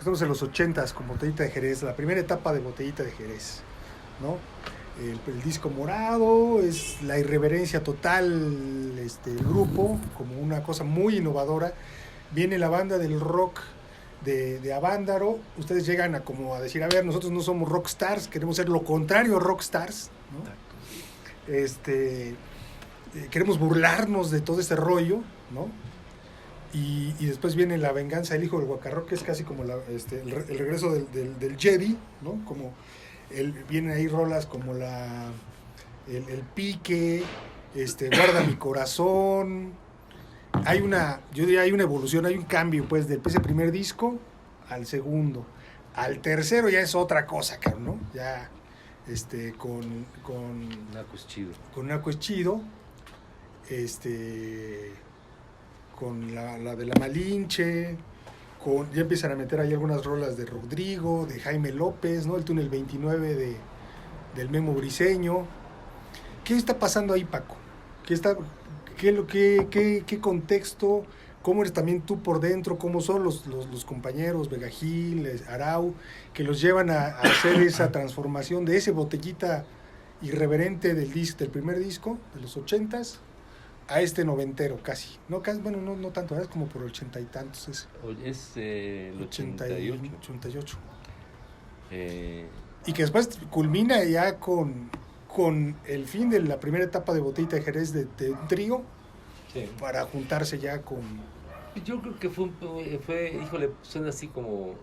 estamos en los 80s con Botellita de Jerez, la primera etapa de Botellita de Jerez, ¿no? El disco morado es la irreverencia total, el grupo, como una cosa muy innovadora. Viene la banda del rock de Avándaro, ustedes llegan a como a decir, a ver, nosotros no somos rockstars, queremos ser lo contrario a rockstars, ¿no? Queremos burlarnos de todo este rollo, ¿no? Y después viene La venganza del hijo del guacarro, que es casi como el regreso del Jedi, ¿no? Como vienen ahí rolas como el pique, guarda mi corazón. Yo diría, hay una evolución, hay un cambio, pues, de ese primer disco al segundo. Al tercero ya es otra cosa, cabrón, ¿no? Ya, con Naco es chido. Con Naco es chido, con la de la Malinche, ya empiezan a meter ahí algunas rolas de Rodrigo, de Jaime López, ¿no? El Túnel 29 del Memo Briseño. ¿Qué está pasando ahí, Paco? ¿Qué contexto? ¿Cómo eres también tú por dentro? ¿Cómo son los compañeros, Vega Gil, Arau, que los llevan a hacer esa transformación de ese Botellita irreverente del primer disco, de los 80s, a noventero casi? No tanto, es como por 80 y tantos. Es el 88. Y que después culmina ya con el fin de la primera etapa de Botellita de Jerez de un trío, sí, para juntarse ya con... Yo creo que fue híjole, suena así como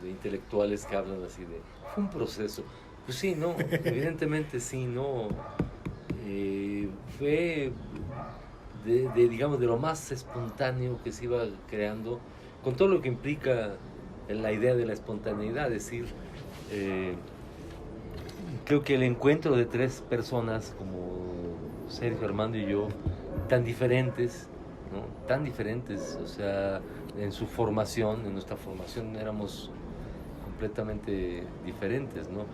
de intelectuales que hablan así de... Fue un proceso. Pues sí, no, evidentemente sí, no. Fue digamos, de lo más espontáneo que se iba creando, con todo lo que implica la idea de la espontaneidad, es decir... creo que el encuentro de tres personas como Sergio, Armando y yo, tan diferentes, ¿no? Tan diferentes, o sea, en nuestra formación éramos completamente diferentes, ¿no?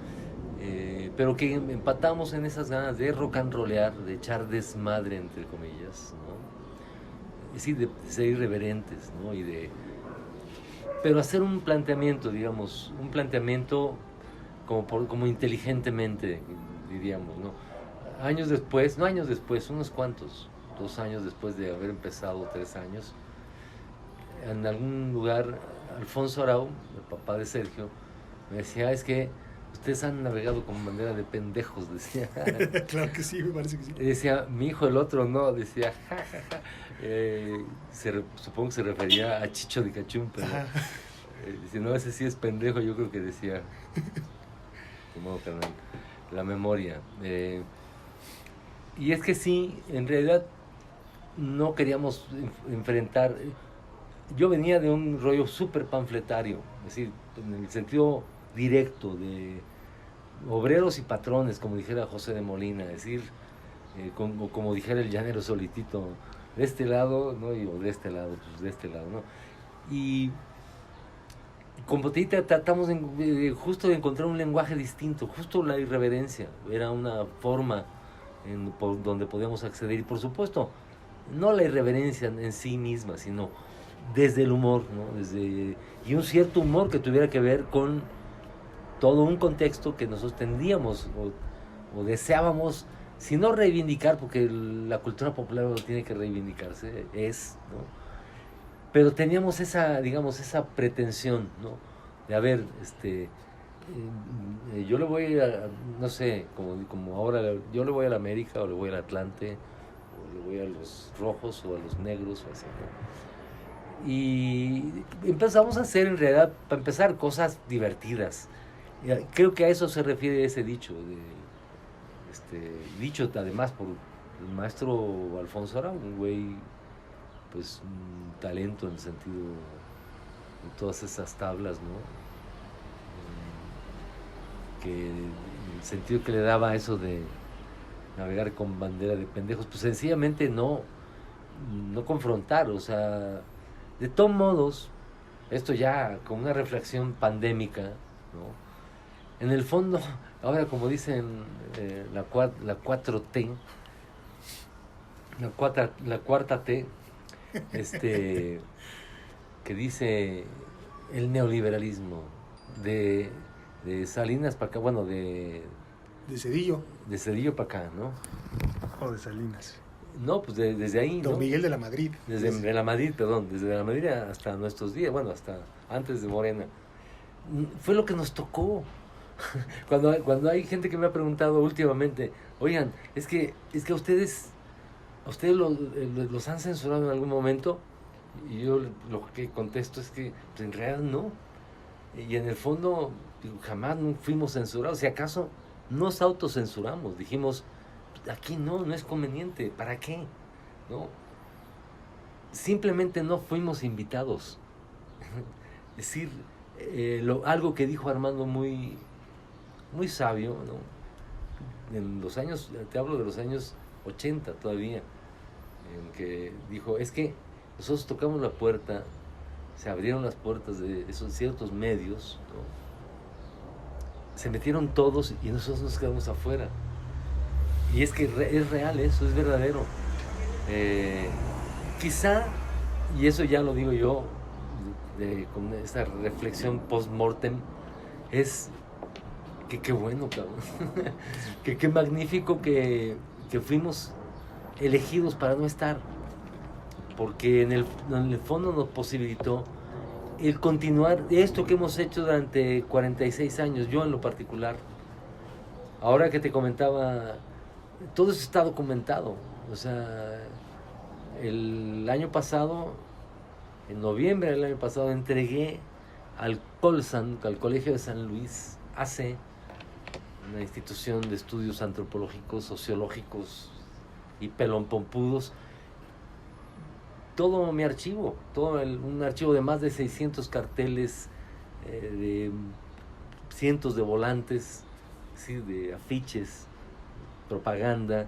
Pero que empatamos en esas ganas de rock and rollear, de echar desmadre, entre comillas, ¿no? Es decir, de ser irreverentes, ¿no? Pero hacer un planteamiento, digamos, como inteligentemente, diríamos, ¿no? Unos cuantos, 2 años después de haber empezado, 3 años, en algún lugar, Alfonso Arau, el papá de Sergio, me decía, es que ustedes han navegado con bandera de pendejos, decía. Claro que sí, me parece que sí. Decía, mi hijo el otro no, decía, supongo que se refería a Chicho de Cachumpa, ¿no? Dice, no, ese sí es pendejo, yo creo que decía... Como la memoria. Y es que sí, en realidad no queríamos enfrentar. Yo venía de un rollo súper panfletario, es decir, en el sentido directo de obreros y patrones, como dijera José de Molina, es decir, como dijera el llanero Solitito, de este lado, ¿no? O de este lado, pues de este lado, ¿no? Y con Botellita tratamos justo de encontrar un lenguaje distinto, justo la irreverencia, era una forma por donde podíamos acceder, y por supuesto, no la irreverencia en sí misma, sino desde el humor, ¿no? Y un cierto humor que tuviera que ver con todo un contexto que nosotros tendríamos o deseábamos, si no reivindicar, porque la cultura popular no tiene que reivindicarse, ¿no? Pero teníamos esa pretensión, ¿no? De haber, yo le voy a, no sé, como ahora, yo le voy al América, o le voy al Atlante, o le voy a los rojos, o a los negros, o así, ¿no? Y empezamos a hacer, en realidad, para empezar, cosas divertidas. Y creo que a eso se refiere ese dicho, dicho además por el maestro Alfonso Arau, un güey, pues un talento en el sentido de todas esas tablas, ¿no? Que el sentido que le daba a eso de navegar con bandera de pendejos, pues sencillamente no confrontar, o sea, de todos modos, esto ya con una reflexión pandémica, ¿no? En el fondo, ahora como dicen la 4T, la cuarta T, que dice el neoliberalismo de Salinas para acá, bueno, de Cedillo. De Cedillo para acá, ¿no? O de Salinas. No, pues desde ahí, Don ¿no? Miguel de la Madrid. Desde la Madrid, perdón, desde la Madrid hasta nuestros días, bueno, hasta antes de Morena. Fue lo que nos tocó. Cuando hay gente que me ha preguntado últimamente, oigan, es que a ustedes los han censurado en algún momento, y yo lo que contesto es que pues, en realidad no. Y en el fondo jamás no fuimos censurados. Si acaso nos autocensuramos, dijimos, aquí no es conveniente, ¿para qué? ¿No? Simplemente no fuimos invitados. Es decir, algo que dijo Armando muy sabio, ¿no? En los años, te hablo de los años 80 todavía, en que dijo, es que nosotros tocamos la puerta, se abrieron las puertas de esos ciertos medios, ¿no? Se metieron todos y nosotros nos quedamos afuera. Y es que es real eso, es verdadero. Quizá, y eso ya lo digo yo, con esta reflexión post-mortem, es que qué bueno, cabrón. que qué magnífico que fuimos elegidos para no estar. Porque en el fondo nos posibilitó el continuar esto que hemos hecho durante 46 años, yo en lo particular. Ahora que te comentaba, todo eso está documentado. O sea, el año pasado, en noviembre del año pasado, entregué al Colsan, al Colegio de San Luis, AC, una institución de estudios antropológicos, sociológicos y pelonpompudos, todo mi archivo, un archivo de más de 600 carteles, de cientos de volantes, ¿sí? De afiches, propaganda,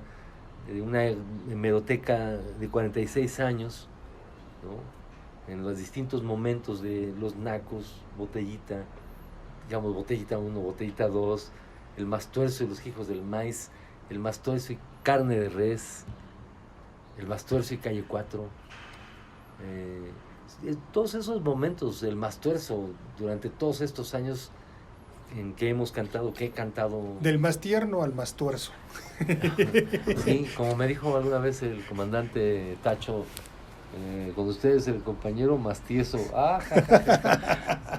de una hemeroteca de 46 años, ¿no? En los distintos momentos de los nacos, Botellita, digamos Botellita 1, Botellita 2, el Mastuerzo y los Hijos del Maíz, el Mastuerzo y Carne de Res, el Mastuerzo y Calle 4. Todos esos momentos, el Mastuerzo, durante todos estos años en que hemos cantado, que he cantado... Del más tierno al más tuerzo. Sí, como me dijo alguna vez el comandante Tacho, con ustedes el compañero más tieso.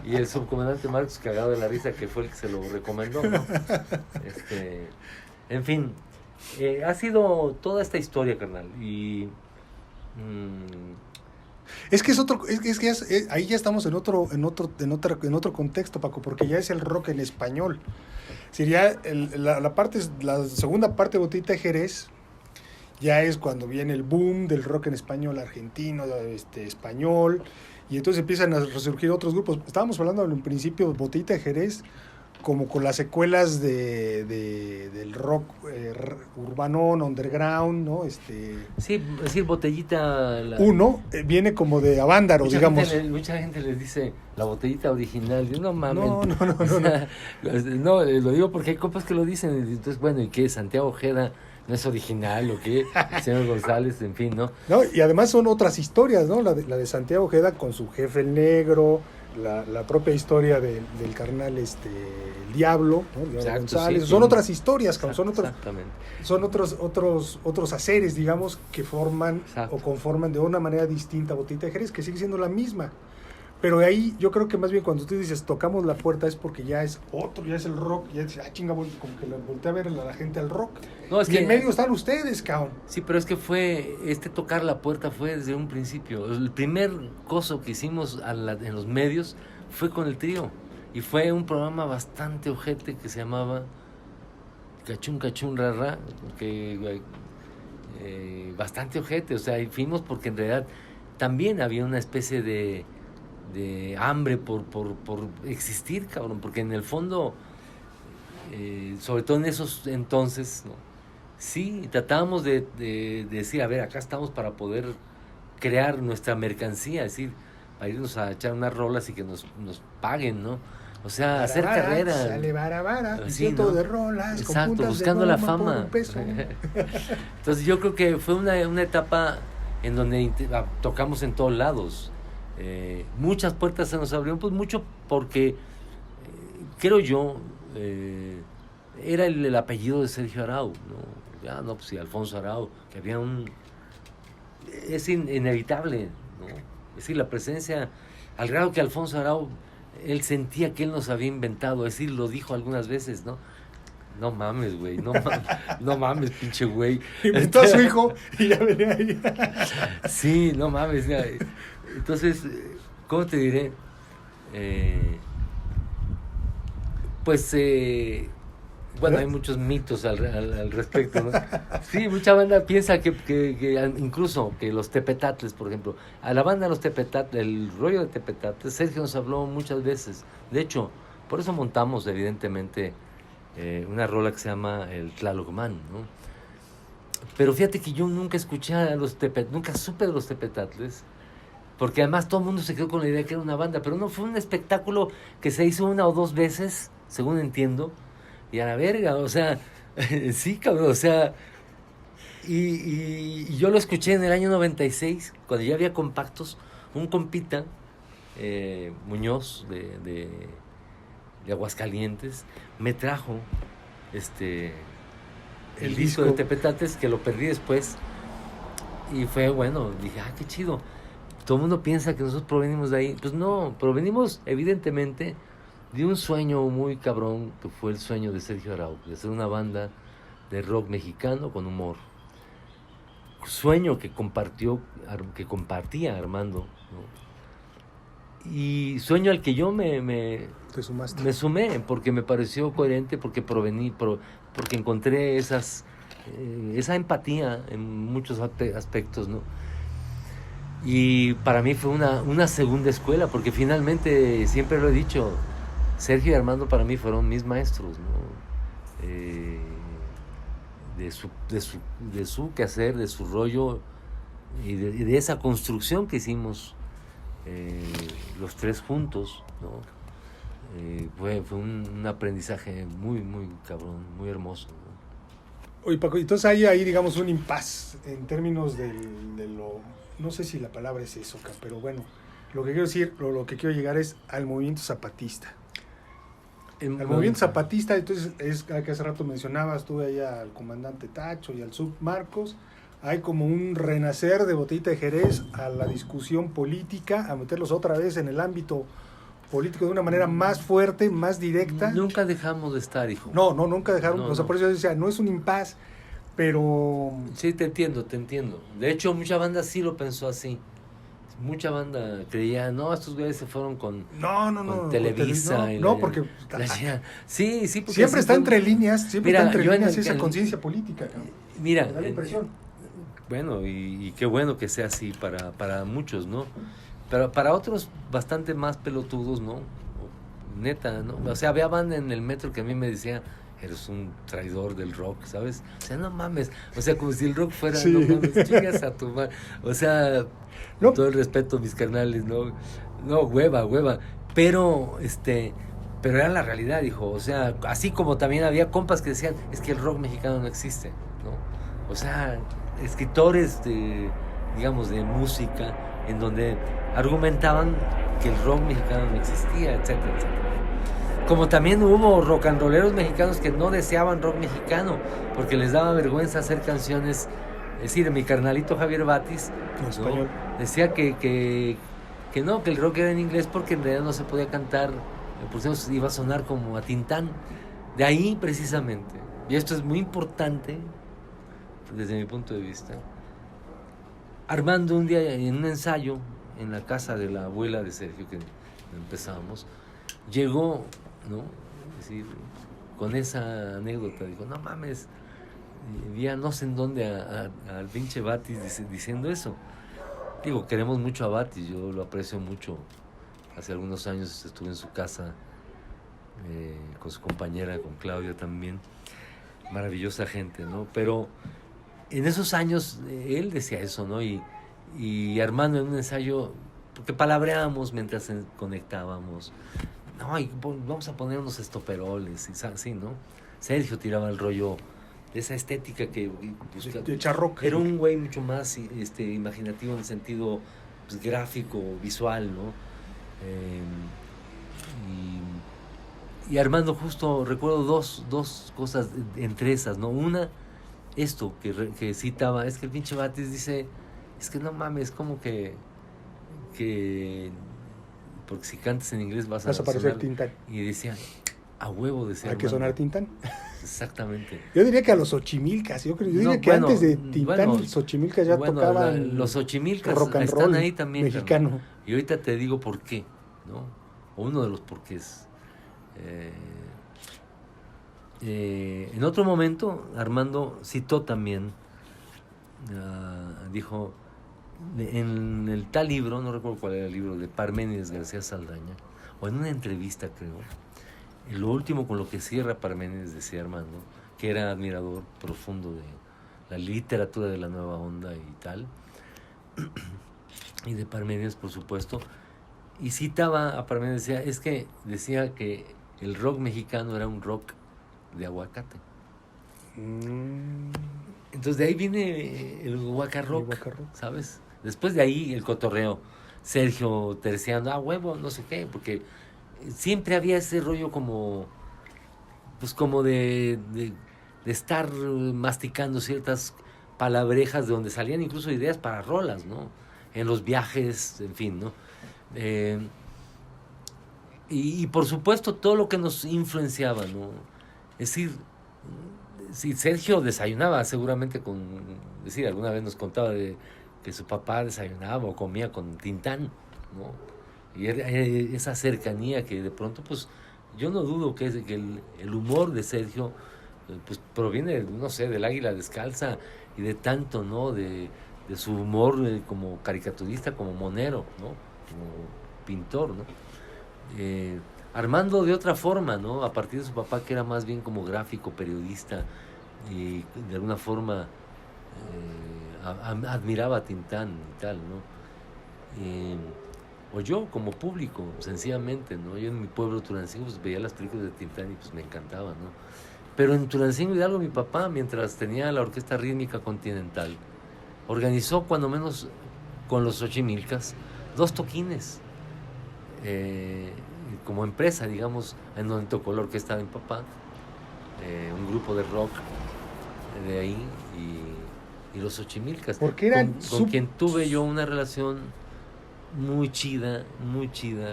Y el subcomandante Marcos cagado de la risa, que fue el que se lo recomendó, ¿no? En fin, ha sido toda esta historia, carnal. Y... Es que ahí ya estamos en otro contexto, Paco, porque ya es el rock en español. Sería la segunda parte de Botellita de Jerez, ya es cuando viene el boom del rock en español argentino, español, y entonces empiezan a resurgir otros grupos. Estábamos hablando en principio de Botellita de Jerez como con las secuelas del rock urbanón, underground, ¿no? Sí, es decir, Botellita... viene como de Avándaro, digamos. Mucha gente les dice la Botellita original. Yo no mames. No. No, lo digo porque hay compas que lo dicen. Entonces, bueno, ¿y qué? ¿Santiago Ojeda no es original o qué? El señor González, en fin, ¿no? No, y además son otras historias, ¿no? La de Santiago Ojeda con su jefe el negro, la propia historia del carnal el Diablo, ¿no? Exacto, González. Sí, son otras historias, exactamente. Son otros haceres, digamos, que forman Exacto. o conforman de una manera distinta Botellita de Jerez, que sigue siendo la misma. Pero ahí yo creo que más bien cuando tú dices tocamos la puerta es porque ya es el rock, ya dices, chinga, como que le volteé a ver a la gente al rock. No, es y que en medio están ustedes, cabrón. Sí, pero es que tocar la puerta fue desde un principio. El primer coso que hicimos en los medios fue con el trío. Y fue un programa bastante ojete que se llamaba Cachún Cachún Rara, que bastante ojete. O sea, y fuimos porque en realidad también había una especie de hambre por existir, cabrón, porque en el fondo, sobre todo en esos entonces, ¿no? Sí, tratábamos de decir, a ver, acá estamos para poder crear nuestra mercancía, es decir, para irnos a echar unas rolas y que nos paguen, ¿no? O sea, hacer carrera. Sale vara, sí, ¿no? ¿no? De rolas, exacto, buscando la fama. Entonces yo creo que fue una etapa en donde tocamos en todos lados. Muchas puertas se nos abrieron, pues mucho porque, creo yo, era el apellido de Sergio Arau, ¿no? Ya, no, pues sí, Alfonso Arau, que había es inevitable, ¿no? Es decir, la presencia, al grado que Alfonso Arau, él sentía que él nos había inventado, es decir, lo dijo algunas veces, ¿no? No mames, güey, no mames, pinche güey. Inventó a su hijo y ya venía ahí. Sí, no mames. Ya. Entonces, ¿cómo te diré? Pues, bueno, hay muchos mitos al respecto, ¿no? Sí, mucha banda piensa que incluso que los tepetatles, por ejemplo, a la banda de los tepetatles, el rollo de tepetatles, Sergio nos habló muchas veces. De hecho, por eso montamos, evidentemente, una rola que se llama el Tlalocman, ¿no? Pero fíjate que yo nunca escuché a los nunca supe de los tepetatles, porque además todo el mundo se quedó con la idea de que era una banda, pero no, fue un espectáculo que se hizo 1 o 2 veces, según entiendo, y a la verga, o sea, sí, cabrón, o sea, y yo lo escuché en el año 96, cuando ya había compactos, un compita, Muñoz, de Aguascalientes, me trajo el disco de Tepetates, que lo perdí después, y fue bueno, dije, qué chido. Todo el mundo piensa que nosotros provenimos de ahí. Pues no, provenimos evidentemente de un sueño muy cabrón, que fue el sueño de Sergio Arau, de hacer una banda de rock mexicano con humor. Sueño que compartía Armando, ¿no? Y sueño al que yo me sumé, porque me pareció coherente, porque porque encontré esa empatía en muchos aspectos, ¿no? Y para mí fue una segunda escuela, porque finalmente, siempre lo he dicho, Sergio y Armando para mí fueron mis maestros, ¿no? De su quehacer, de su rollo, y de esa construcción que hicimos los tres juntos, ¿no? Fue un aprendizaje muy, muy cabrón, muy hermoso, ¿no? Oye, Paco, entonces hay ahí, digamos, un impasse en términos de lo... No sé si la palabra es eso, pero bueno, lo que quiero decir, lo que quiero llegar es al movimiento zapatista. Al movimiento zapatista, entonces, es que hace rato mencionabas, tuve ahí al comandante Tacho y al sub Marcos, hay como un renacer de Botellita de Jerez a la discusión política, a meterlos otra vez en el ámbito político de una manera más fuerte, más directa. Nunca dejamos de estar, hijo. No, nunca dejaron, o sea, por eso yo decía, no es un impasse, pero... Sí, te entiendo. De hecho, mucha banda sí lo pensó así. Mucha banda creía, no, estos güeyes se fueron con Televisa. Porque... Sí, porque siempre está entre líneas, esa conciencia política. ¿No? Mira, me da la impresión. Bueno, y qué bueno que sea así para muchos, ¿no? Pero para otros bastante más pelotudos, ¿no? Neta, ¿no? O sea, había banda en el metro que a mí me decía, eres un traidor del rock, ¿sabes? O sea, no mames. O sea, como si el rock fuera, sí. No mames, chingas a tu madre. O sea, no. Con todo el respeto, mis carnales, ¿no? No, hueva. Pero era la realidad, hijo. O sea, así como también había compas que decían, es que el rock mexicano no existe, ¿no? O sea, escritores digamos, de música, en donde argumentaban que el rock mexicano no existía, etcétera, etcétera. Como también hubo rock and rolleros mexicanos que no deseaban rock mexicano porque les daba vergüenza hacer canciones. Es decir, mi carnalito Javier Batis, ¿no? Decía que no, que el rock era en inglés porque en realidad no se podía cantar, por eso iba a sonar como a Tintán. De ahí precisamente, y esto es muy importante desde mi punto de vista, Armando un día en un ensayo en la casa de la abuela de Sergio, que empezábamos, llegó, ¿no? Es decir, con esa anécdota, dijo, no mames, ya no sé en dónde al pinche Batis diciendo eso. Digo, queremos mucho a Batis, yo lo aprecio mucho. Hace algunos años estuve en su casa con su compañera, con Claudia también. Maravillosa gente, ¿no? Pero en esos años él decía eso, ¿no? Y Armando en un ensayo, porque palabreábamos mientras conectábamos. No, vamos a poner unos estoperoles, y así, ¿no? Sergio tiraba el rollo de esa estética que buscaba. De charrock. Era un güey mucho más imaginativo en el sentido pues, gráfico, visual, ¿no? Y Armando, justo recuerdo dos cosas entre esas, ¿no? Una, esto que citaba, es que el pinche Batis dice, es que no mames, como que porque si cantas en inglés vas a parecer sonar, Tintán. y decía, a huevo, decía Hay que Armando. sonar Tintán. Exactamente. Yo diría que a los Xochimilcas, yo diría que antes de Tintán, Xochimilcas ya tocaban los Xochimilcas rock and están roll ahí también, mexicano. Carnal. Y ahorita te digo por qué, ¿no? O uno de los porqués. En otro momento, Armando citó también, dijo, en el tal libro, no recuerdo cuál era el libro, de Parménides García Saldaña, o en una entrevista, creo, lo último con lo que cierra Parménides, decía Armando, que era admirador profundo de la literatura de la nueva onda y tal, y de Parménides, por supuesto, y citaba a Parménides, decía que el rock mexicano era un rock de aguacate. Entonces de ahí viene el guacarrock, ¿sabes? Después de ahí el cotorreo, Sergio terciando, huevo, no sé qué, porque siempre había ese rollo como de estar masticando ciertas palabrejas de donde salían incluso ideas para rolas, ¿no? En los viajes, en fin, ¿no? Y por supuesto todo lo que nos influenciaba, ¿no? Es decir, si Sergio desayunaba seguramente alguna vez nos contaba de que su papá desayunaba o comía con Tintán, ¿no? Y era esa cercanía que de pronto, pues, yo no dudo que el humor de Sergio, pues, proviene, no sé, del Águila Descalza y de tanto, ¿no? De su humor como caricaturista, como monero, ¿no? Como pintor, ¿no? Armando de otra forma, ¿no? A partir de su papá, que era más bien como gráfico, periodista, y de alguna forma admiraba a Tintán y tal, ¿no? O yo como público, sencillamente, ¿no? Yo en mi pueblo Tulancingo pues, veía las películas de Tintán y pues me encantaba, ¿no? Pero en Tulancingo Hidalgo mi papá, mientras tenía la Orquesta Rítmica Continental, organizó cuando menos con los Xochimilcas 2 toquines como empresa, digamos, en donde tocó la orquesta de mi papá, un grupo de rock de ahí y los Xochimilcas, porque eran con quien tuve yo una relación muy chida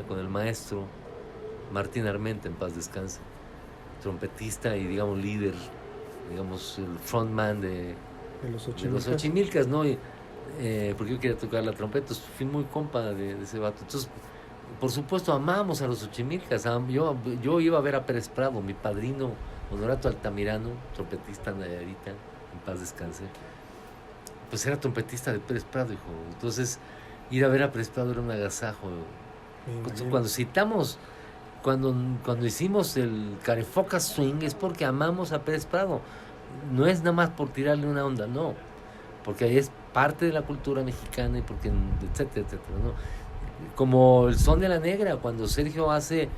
con el maestro Martín Armenta, en paz descanse, trompetista y digamos líder, digamos el frontman de los Xochimilcas, ¿no? Porque yo quería tocar la trompeta, fui muy compa de ese vato. Entonces, por supuesto, amamos a los Xochimilcas. Yo iba a ver a Pérez Prado, mi padrino Honorato Altamirano, trompetista nayarita, en paz descanse, pues era trompetista de Pérez Prado, hijo. Entonces, ir a ver a Pérez Prado era un agasajo. Cuando hicimos el Carefocas Swing, es porque amamos a Pérez Prado. No es nada más por tirarle una onda, no. Porque ahí es parte de la cultura mexicana y porque, etcétera, etcétera, ¿no? Como el Son de la Negra, cuando Sergio hace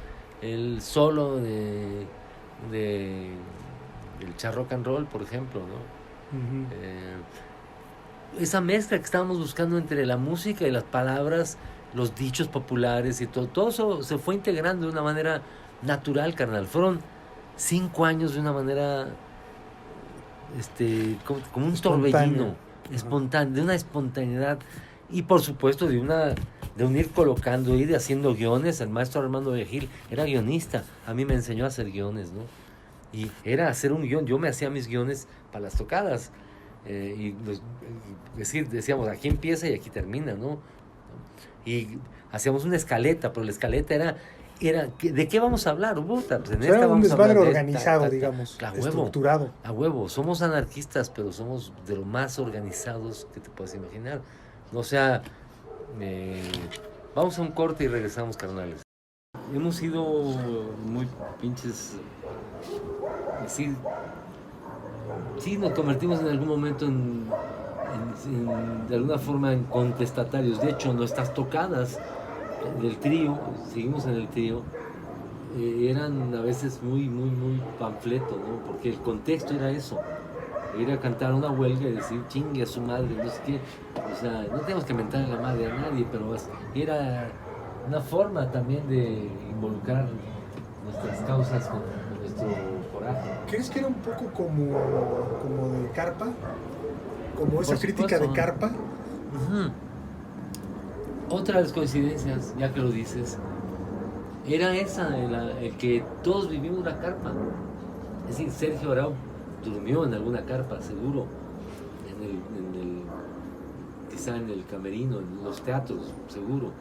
el solo del rock and roll, por ejemplo, ¿no? Esa mezcla que estábamos buscando entre la música y las palabras, los dichos populares y todo eso se fue integrando de una manera natural, carnal. Fueron 5 años de una manera como un torbellino espontáneo, de una espontaneidad y por supuesto de un ir colocando, ir haciendo guiones. El maestro Armando Vigil era guionista, a mí me enseñó a hacer guiones, ¿no? Y era hacer un guión, yo me hacía mis guiones para las tocadas, decíamos, aquí empieza y aquí termina, ¿no? Y hacíamos una escaleta, pero la escaleta era ¿de qué vamos a hablar? Pues era un desmadre organizado, digamos, estructurado. A huevo, somos anarquistas, pero somos de lo más organizados que te puedas imaginar. O sea, vamos a un corte y regresamos, carnales. Hemos sido muy pinches... Sí, nos convertimos en algún momento de alguna forma en contestatarios. De hecho, nuestras tocadas del trío, seguimos en el trío, eran a veces muy panfleto, ¿no? Porque el contexto era eso. ir a cantar una huelga y decir chingue a su madre, no sé qué. O sea, no tenemos que mentar la madre a nadie, pero era una forma también de involucrar nuestras causas con nuestro coraje. ¿Crees que era un poco como de carpa? Como esa Por crítica supuesto. de carpa. Ujú. Otra de las coincidencias, ya que lo dices, era esa, el que todos vivimos la carpa. Es decir, Sergio Arau durmió en alguna carpa, seguro, quizá en el camerino, en los teatros, seguro,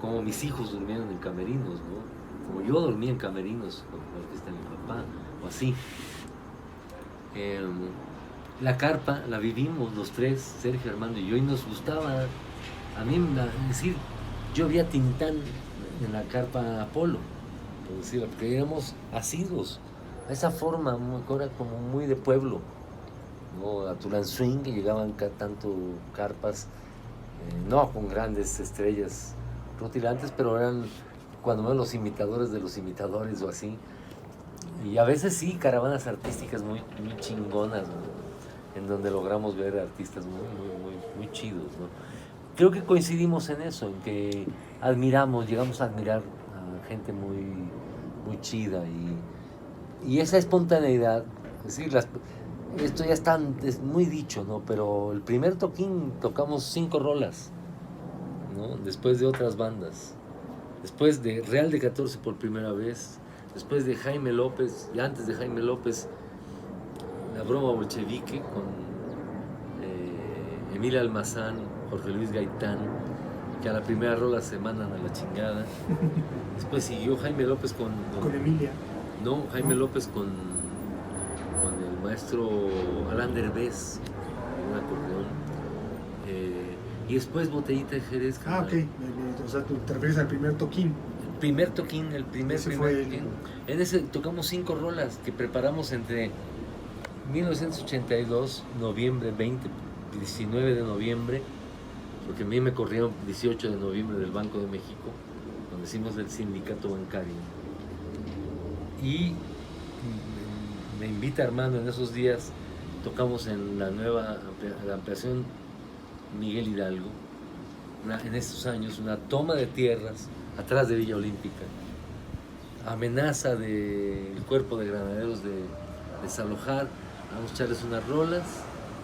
como mis hijos durmieron en camerinos, ¿no? Como yo dormí en camerinos con la orquesta de mi papá, o así. La carpa la vivimos los tres, Sergio, Armando y yo, y nos gustaba. A mí, es decir, yo vi a Tintán en la carpa Apolo, por decirlo, porque éramos asiduos a esa forma, era como muy de pueblo, ¿no? A Tulancingo que llegaban tanto carpas, no con grandes estrellas rutilantes, pero eran cuando menos los imitadores de los imitadores o así. Y a veces sí, caravanas artísticas muy, muy chingonas, ¿no? En donde logramos ver artistas muy chidos, ¿no? Creo que coincidimos en eso, en que llegamos a admirar a gente muy chida y esa espontaneidad, es decir, esto ya es muy dicho, ¿no? Pero el primer toquín tocamos 5 rolas, ¿no? Después de otras bandas, después de Real de 14 por primera vez, después de Jaime López, y antes de Jaime López, La Broma Bolchevique con Emil Almazán, Jorge Luis Gaitán, que a la primera rola se mandan a la chingada. Después siguió Jaime López con Emilia. No, Jaime López con el maestro Alan Derbez, un acordeón. Y después Botellita de Jerez. Ok. O sea, tú te refieres al primer toquín. El primer toquín. En ese tocamos 5 rolas que preparamos entre 1982, noviembre 19 de noviembre, porque a mí me corrieron 18 de noviembre del Banco de México, donde hicimos el sindicato bancario. Y me invita Armando en esos días, tocamos en la ampliación Miguel Hidalgo, en esos años, una toma de tierras atrás de Villa Olímpica, amenaza del cuerpo de granaderos de desalojar, vamos a echarles unas rolas,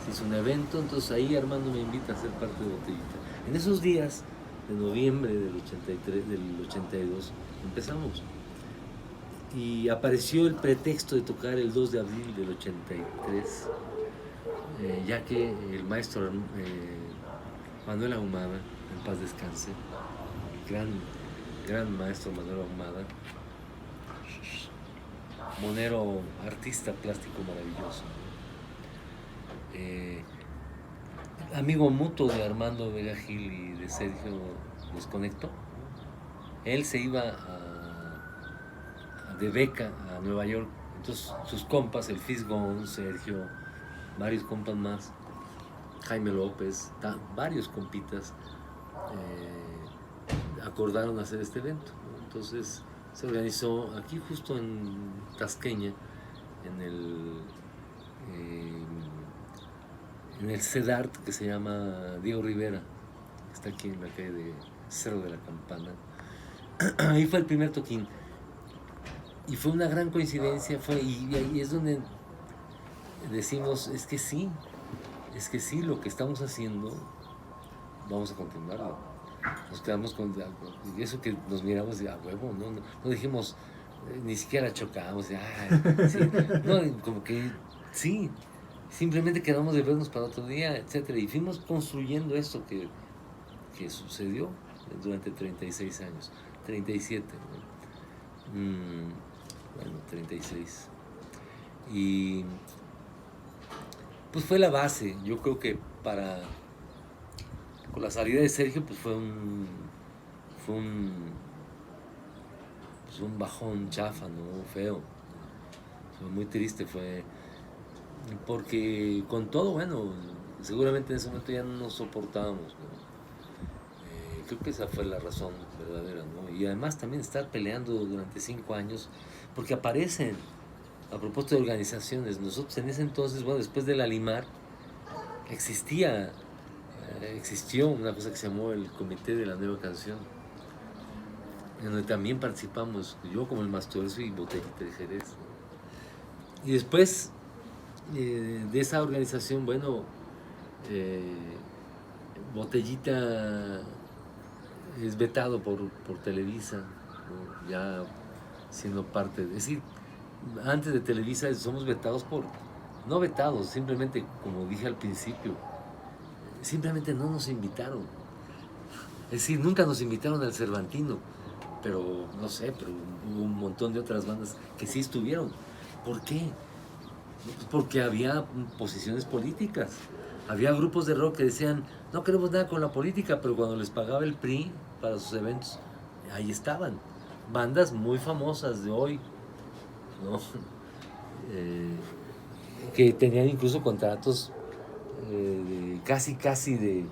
se hizo un evento, entonces ahí Armando me invita a ser parte de Botellita. En esos días de noviembre del 82 empezamos. Y apareció el pretexto de tocar el 2 de abril del 83, ya que el maestro Manuel Ahumada, en paz descanse, gran maestro Manuel Ahumada, monero, artista plástico maravilloso, amigo mutuo de Armando Vega Gil y de Sergio, los conectó. Él se iba de beca a Nueva York, entonces sus compas, el Fisgón, Sergio, varios compas más, Jaime López, varios compitas, acordaron hacer este evento, ¿no? Entonces se organizó aquí justo en Tasqueña, en el CEDART, que se llama Diego Rivera, que está aquí en la calle de Cerro de la Campana. Ahí fue el primer toquín. Y fue una gran coincidencia, y ahí es donde decimos, es que sí, lo que estamos haciendo, vamos a continuarlo. Nos quedamos con eso que nos miramos de a huevo, no dijimos, ni siquiera chocamos, sí, no, como que sí, simplemente quedamos de vernos para otro día, etcétera, y fuimos construyendo esto que sucedió durante 36 años, 37, ¿no? Bueno, 36. Y pues fue la base. Yo creo que con la salida de Sergio, pues fue un bajón chafa, ¿no? Feo. Fue muy triste, porque con todo, bueno, seguramente en ese momento ya no nos soportábamos, ¿no? Creo que esa fue la razón verdadera, ¿no? Y además también estar peleando durante 5 años, porque aparecen a propósito de organizaciones, nosotros en ese entonces, bueno, después del Alimar, existió una cosa que se llamó el Comité de la Nueva Canción, en donde también participamos, yo como el Mastuerzo y Botellita de Jerez. Y después de esa organización, bueno, Botellita es vetado por Televisa, ¿no? Ya siendo parte, es decir, antes de Televisa somos vetados no vetados, simplemente, como dije al principio, simplemente no nos invitaron. Es decir, nunca nos invitaron al Cervantino, pero no sé, pero hubo un montón de otras bandas que sí estuvieron. ¿Por qué? Pues porque había posiciones políticas. Había grupos de rock que decían, no queremos nada con la política, pero cuando les pagaba el PRI para sus eventos, ahí estaban. Bandas muy famosas de hoy, ¿no? Que tenían incluso contratos casi de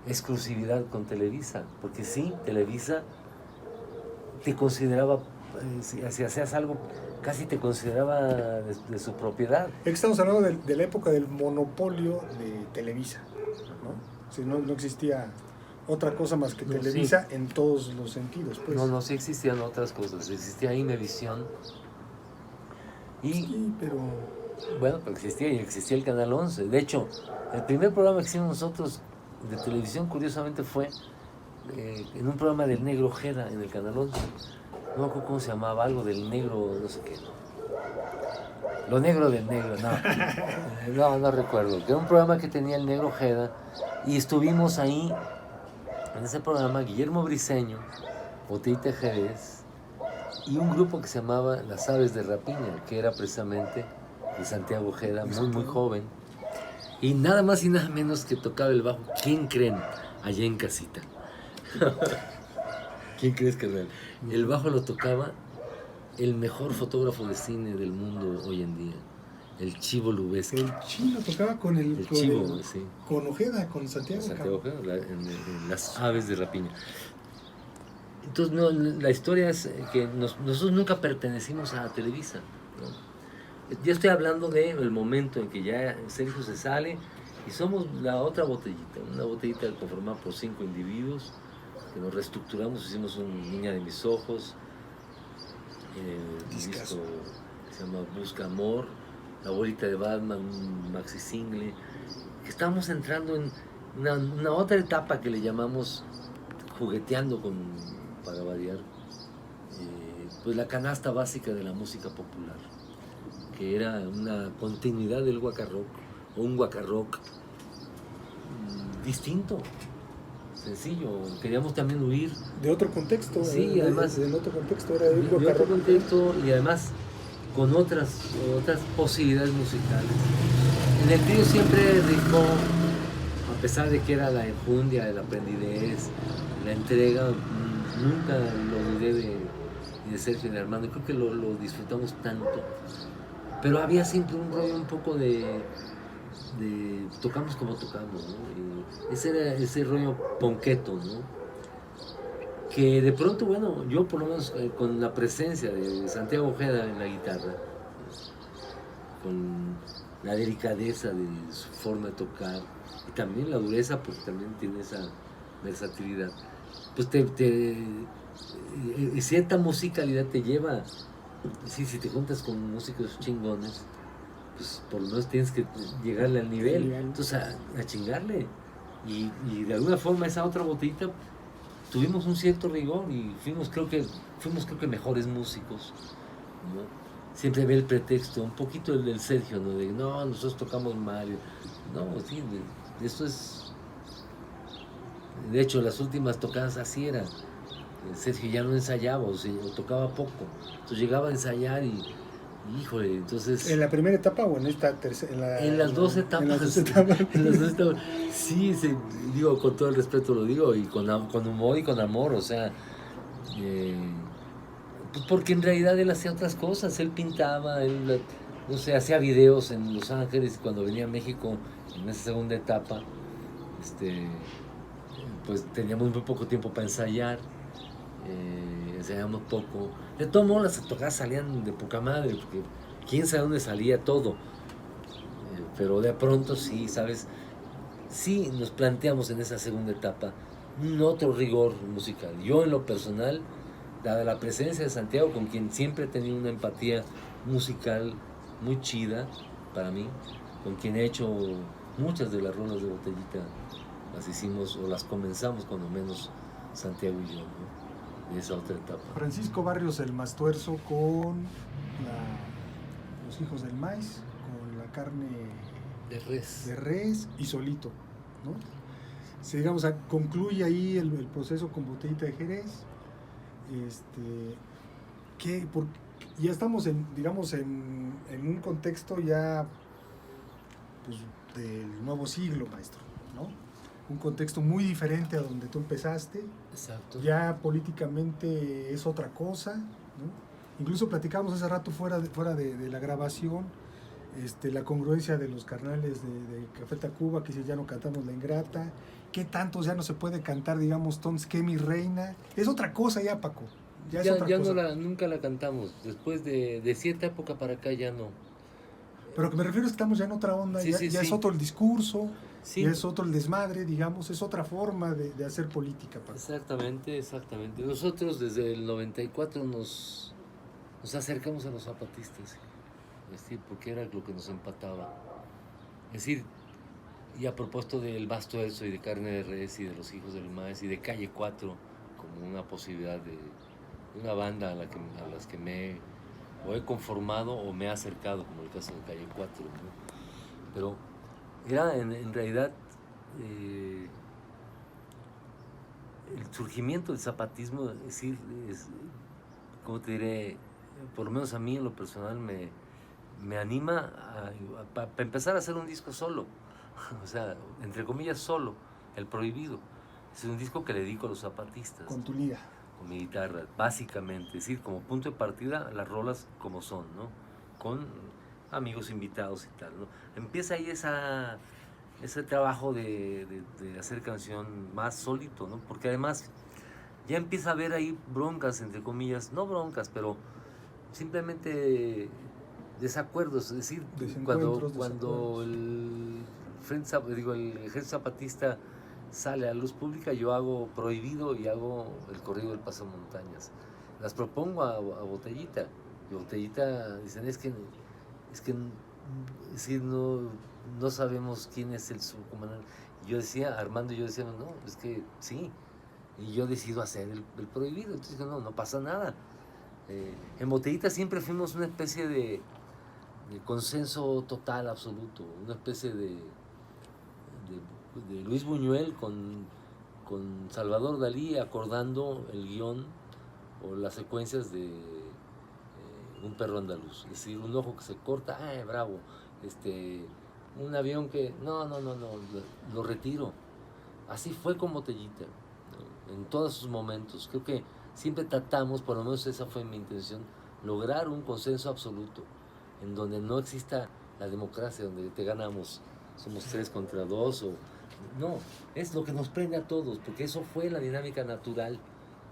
exclusividad con Televisa, porque sí, Televisa te consideraba, si hacías algo, casi te consideraba de su propiedad. Es que estamos hablando de la época del monopolio de Televisa, ¿no? Si no existía otra cosa más que Televisa, sí, en todos los sentidos, pues. No, sí existían otras cosas, existía Imevisión. Sí, pero... Bueno, pero existía el Canal 11. De hecho, el primer programa que hicimos nosotros de televisión, curiosamente, fue en un programa del Negro Ojeda en el Canal 11. No me acuerdo cómo se llamaba, algo del negro, no sé qué. Lo negro del negro, no recuerdo. Que era un programa que tenía el Negro Ojeda y estuvimos ahí, en ese programa, Guillermo Briceño, Botellita Jerez y un grupo que se llamaba Las Aves de Rapiña, que era precisamente de Santiago Ojeda, muy joven. Y nada más y nada menos que tocaba el bajo. ¿Quién creen? Allá en casita. ¿Quién crees que era? El bajo lo tocaba el mejor fotógrafo de cine del mundo hoy en día, el Chivo Lubeski. El Chivo tocaba con sí. Con Ojeda, con Santiago. Ojeda, en Las Aves de Rapiña. Entonces, no, la historia es que nosotros nunca pertenecimos a Televisa, ¿no? Yo estoy hablando del momento en que ya Sergio se sale y somos la otra botellita, una botellita conformada por 5 individuos que nos reestructuramos, hicimos un Niña de mis ojos, un disco que se llama Busca Amor, La Bolita de Batman, un maxi single, que estábamos entrando en una otra etapa que le llamamos jugueteando para variar, pues la canasta básica de la música popular, que era una continuidad del guacarrock, o un guacarrock distinto, sencillo. Queríamos también huir de otro contexto. Sí, además de otro contexto, era de otro contexto, y además con otras posibilidades musicales. En el trío siempre rifó, a pesar de que era la enjundia, la aprendidez, la entrega, nunca lo dudé de Sergio y de Armando. Creo que lo disfrutamos tanto. Pero había siempre un rollo un poco de tocamos como tocamos, ¿no? Ese era ese rollo ponqueto, ¿no? Que de pronto, bueno, yo por lo menos con la presencia de Santiago Ojeda en la guitarra, con la delicadeza de su forma de tocar, y también la dureza, porque también tiene esa versatilidad, pues cierta musicalidad te lleva. Sí, si te juntas con músicos chingones, pues por lo menos tienes que llegarle al nivel. Entonces a chingarle. Y de alguna forma esa otra botellita tuvimos un cierto rigor y fuimos creo que mejores músicos, ¿no? Siempre ve el pretexto, un poquito el del Sergio, ¿no? De no, nosotros tocamos mal. No, sí, esto es. De hecho, las últimas tocadas así eran. Sergio ya no ensayaba o tocaba poco, entonces llegaba a ensayar y híjole, entonces... ¿En la primera etapa o en esta tercera? En las dos etapas. En las dos etapas. Sí, digo, con todo el respeto lo digo, y con humor y con amor, o sea, pues porque en realidad él hacía otras cosas, él pintaba, él, no sé, hacía videos en Los Ángeles, cuando venía a México en esa segunda etapa, pues teníamos muy poco tiempo para ensayar. ensayamos poco. De todo modo las tocadas salían de poca madre, porque quién sabe dónde salía todo. Pero de pronto sí, ¿sabes? Sí nos planteamos en esa segunda etapa un otro rigor musical. Yo en lo personal, dada la presencia de Santiago, con quien siempre he tenido una empatía musical muy chida para mí, con quien he hecho muchas de las rolas de Botellita, las hicimos o las comenzamos cuando menos Santiago y yo, ¿no? De esa otra etapa. Francisco Barrios el Mastuerzo con Los Hijos del Maíz, con la carne De res. y solito, ¿no? Si, digamos, concluye ahí el proceso con Botellita de Jerez. Ya estamos digamos, en un contexto ya, pues, del nuevo siglo, maestro, ¿no? Un contexto muy diferente a donde tú empezaste. Exacto. Ya políticamente es otra cosa, ¿no? Incluso platicamos hace rato fuera de la grabación, la congruencia de los carnales de Café Tacuba, que si ya no cantamos La Ingrata, qué tantos ya no se puede cantar, digamos, Tons que mi reina. Es otra cosa ya, Paco. Ya es otra cosa. Nunca la cantamos. Después de cierta época para acá ya no. Pero que me refiero es que estamos ya en otra onda, Sí, ya es sí. otro el discurso, Sí. ya es otro el desmadre, digamos, es otra forma de hacer política, Paco. Exactamente. Nosotros desde el 94 nos acercamos a los zapatistas, es decir, porque era lo que nos empataba. Es decir, y a propósito del Mastuerzo y de Carne de Res y de Los Hijos del Maíz y de Calle 4 como una posibilidad de una banda a las que me o he conformado o me he acercado, como el caso de Calle 4, ¿no? Pero era en realidad el surgimiento del zapatismo, es decir, como te diré, por lo menos a mí en lo personal me anima para empezar a hacer un disco solo, o sea, entre comillas solo, El Prohibido. Es un disco que le dedico a los zapatistas. Con tu lira. Con mi guitarra, básicamente, es decir, como punto de partida, las rolas como son, ¿no? Con amigos invitados y tal, ¿no? Empieza ahí ese trabajo de hacer canción más sólido, ¿no? Porque además ya empieza a haber ahí broncas, entre comillas, no broncas, pero simplemente desacuerdos, es decir, cuando el Ejército Zapatista sale a luz pública, yo hago Prohibido y hago El Corrido del Pasamontañas. Las propongo a Botellita, y Botellita dicen, es que no sabemos quién es el subcomandante. Armando y yo decíamos, no, es que sí, y yo decido hacer el Prohibido, entonces no pasa nada. En Botellita siempre fuimos una especie de consenso total, absoluto, una especie de Luis Buñuel con Salvador Dalí acordando el guión o las secuencias de Un perro andaluz. Es decir, un ojo que se corta, bravo. Un avión que, no, lo retiro. Así fue con Botellita, ¿no? En todos sus momentos. Creo que siempre tratamos, por lo menos esa fue mi intención, lograr un consenso absoluto, en donde no exista la democracia, donde te ganamos, somos 3 contra 2 no, es lo que nos prende a todos, porque eso fue la dinámica natural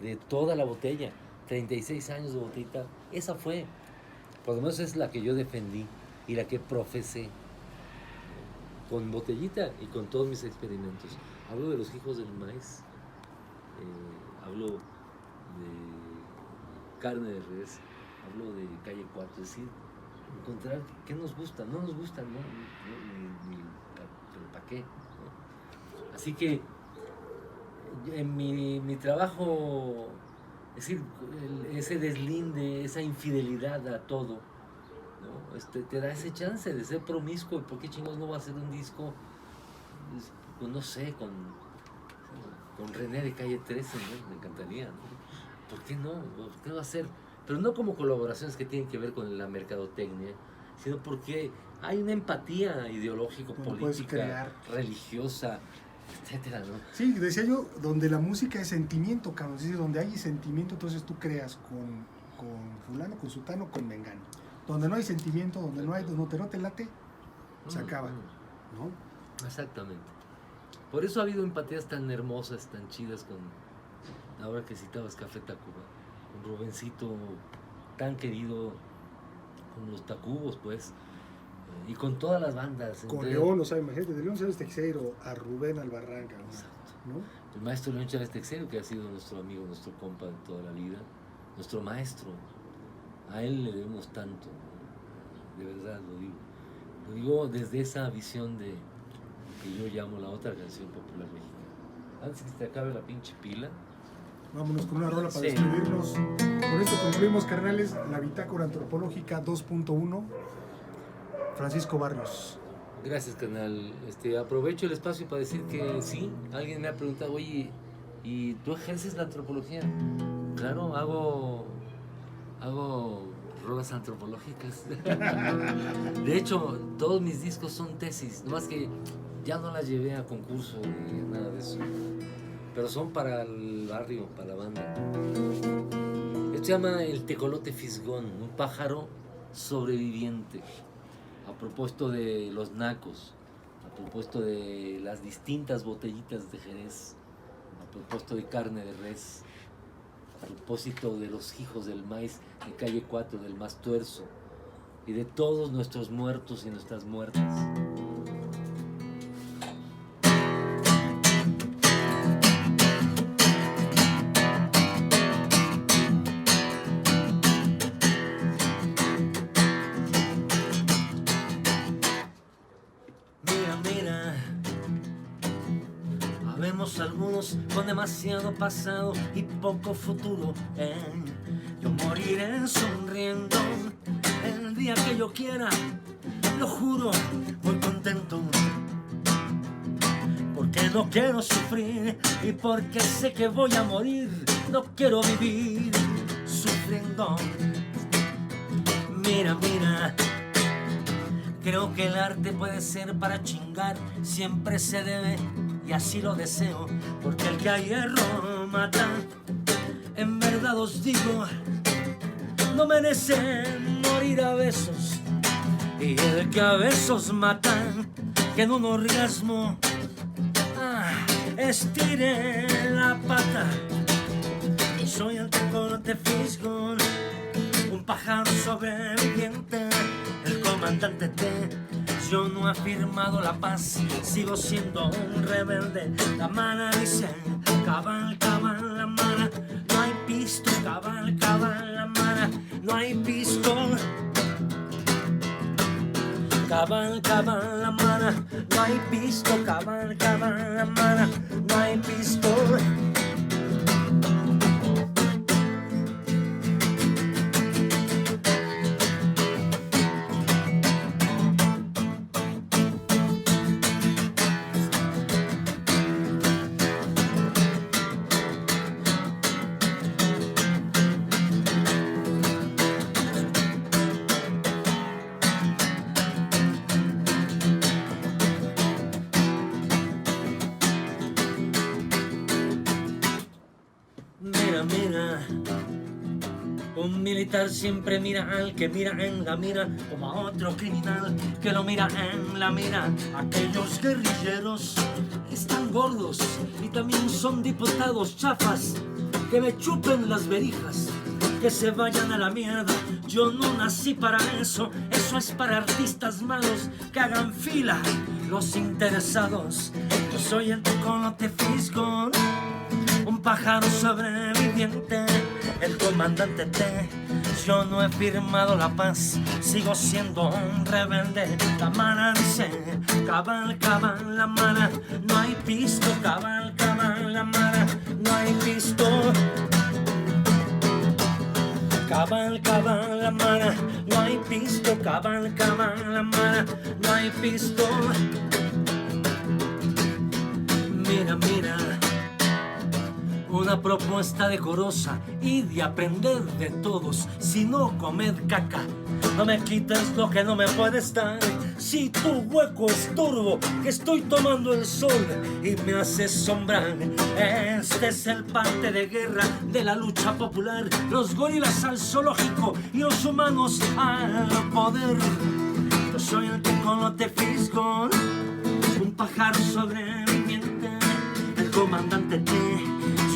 de toda la botella. 36 años de Botellita, esa fue, por lo menos es la que yo defendí y la que profesé con Botellita y con todos mis experimentos. Hablo de Los Hijos del Maíz, hablo de Carne de Res, hablo de Calle 4, es decir, encontrar qué nos gusta, no nos gusta, ¿no? ¿Para qué? ¿No? Así que en mi trabajo, es decir, ese deslinde, esa infidelidad a todo, ¿no? Te da ese chance de ser promiscuo. ¿Por qué chingados no va a hacer un disco, pues, no sé, con René de Calle 13, ¿no? Me encantaría, ¿no? ¿Por qué no? ¿Por qué no va a hacer? Pero no como colaboraciones que tienen que ver con la mercadotecnia, sino porque hay una empatía ideológico, política, religiosa, etcétera, ¿no? Sí, decía yo, donde la música es sentimiento, cabrón. Es decir, donde hay sentimiento, entonces tú creas con fulano, con sutano, con mengano. Donde no hay sentimiento, donde no te late, se acaba, ¿no? Exactamente. Por eso ha habido empatías tan hermosas, tan chidas con, ahora que citabas Café Tacuba, un Rubencito tan querido con los Tacubos, pues, y con todas las bandas. Con León, o sea, imagínate, de León Chávez Teixeiro a Rubén Albarranga, ¿no? El maestro León Chávez Teixeiro, que ha sido nuestro amigo, nuestro compa de toda la vida, nuestro maestro. A él le debemos tanto, de verdad lo digo. Lo digo desde esa visión de que yo llamo la otra canción popular mexicana. Antes que se te acabe la pinche pila. Vámonos con una rola para Sí. despedirnos. Con esto concluimos, carnales, la Bitácora Antropológica 2.1. Francisco Barrios. Gracias, carnal. Aprovecho el espacio para decir que sí, alguien me ha preguntado, oye, ¿y tú ejerces la antropología? Claro, hago rolas antropológicas. De hecho, todos mis discos son tesis, nomás que ya no las llevé a concurso ni nada de eso. Pero son para el barrio, para la banda. Esto se llama el tecolote fisgón, un pájaro sobreviviente. A propósito de los nacos, a propósito de las distintas botellitas de Jerez, a propósito de carne de res, a propósito de los hijos del maíz de calle 4, del más tuerzo, y de todos nuestros muertos y nuestras muertas. Habemos algunos con demasiado pasado y poco futuro. Yo moriré sonriendo el día que yo quiera, lo juro, muy contento. Porque no quiero sufrir y porque sé que voy a morir, no quiero vivir sufriendo. Mira, creo que el arte puede ser para chingar, siempre se debe. Y así lo deseo, porque el que a hierro mata, en verdad os digo, no merece morir a besos. Y el que a besos mata, que en un orgasmo estire la pata. Soy el tecolote fisgón, un pájaro sobreviviente, el comandante T. Yo no he firmado la paz, sigo siendo un rebelde. La mana dice, cabal, la mana. No hay pisto, cabal, la mana. No hay pisto. Cabal, la mana. No hay pisto, cabal, la mana. No hay pisto. Mira, un militar siempre mira al que mira en la mira, como a otro criminal que lo mira en la mira. Aquellos guerrilleros están gordos y también son diputados chafas, que me chupen las verijas, que se vayan a la mierda. Yo no nací para eso, eso es para artistas malos que hagan fila los interesados. Yo soy el tecolote fisgón, un pájaro sobreviviente, el comandante T. Yo no he firmado la paz, sigo siendo un rebelde. La mana dice, cabal, la mana. No hay pisto, cabal, la mana. No hay pisto. Cabal, la mana. No hay pisto, cabal, la mana. No hay pisto. Mira. Una propuesta decorosa y de aprender de todos. Si no, comed caca. No me quites lo que no me puedes dar. Si tu hueco estorbo, que estoy tomando el sol y me hace sombra. Este es el parte de guerra de la lucha popular. Los gorilas al zoológico y los humanos al poder. Yo soy el tecolote fisgón, un pájaro sobreviviente, el comandante T.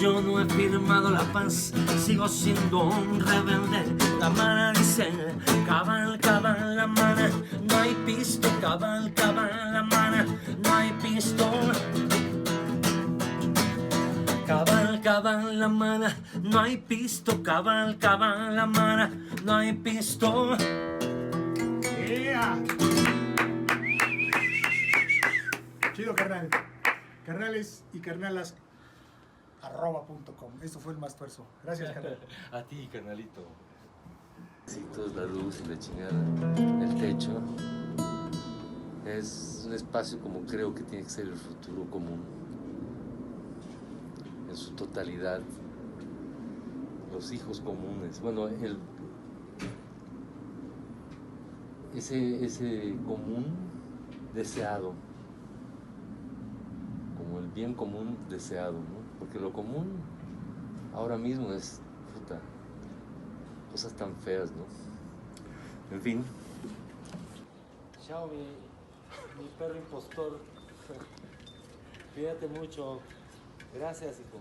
Yo no he firmado la paz, sigo siendo un rebelde. La mana dice, cabal, cabal, la mana, no hay pisto, cabal, cabal, la mana, no hay pisto. Cabal, cabal, la mana, no hay pisto, cabal, cabal, la mana, no hay pisto. Yeah. Chido, carnal. Carnales y carnalas @.com. Esto fue el Más Tuerzo. Gracias, carnal. A ti, carnalito. Sí, toda la luz y la chingada. El techo es un espacio como creo que tiene que ser el futuro común. En su totalidad. Los hijos comunes. Bueno, ese común deseado. Como el bien común deseado, ¿no? Porque lo común ahora mismo es, puta, cosas tan feas, ¿no? En fin. Chao, mi perro impostor. Cuídate mucho. Gracias, hijo.